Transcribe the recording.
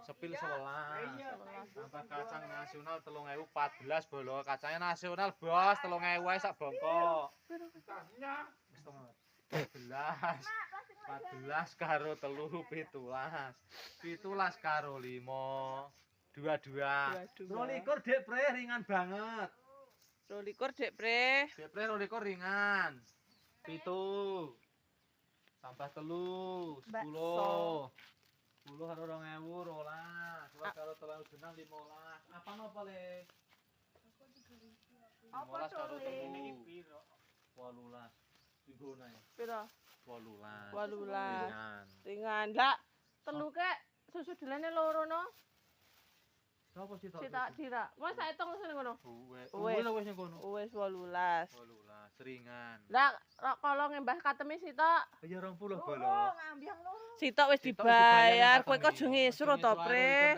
Sepil 11. Tambah kacang nasional 3014 bolo. Kacangnya nasional, Bos. 3000 ae sak bongkok. Wis 14. 14 karo 3 17. 17 karo 5 22. 22 Dek Pre ringan banget. 22 Dek Pre. Dek Pre 22 ringan. 7 tambah 3 10. 10 karo 2000 rolas. 10 karo 3 genang 15. Apa napa Le? 15 karo 3 piro? 18. Digone. Piro? 18. 18. Ringan. Lah, telu kek susu dilene loro no. Sopo sih tok? Sitak dira. Wes sak hitung sing ngono. Wis ning kono. Wis 18. 18 ringan. Lah, kalau ngembah katemi sitok. Ya 20 bolo. Sitok wis dibayar. Kowe kok aja ngisru to, Pre.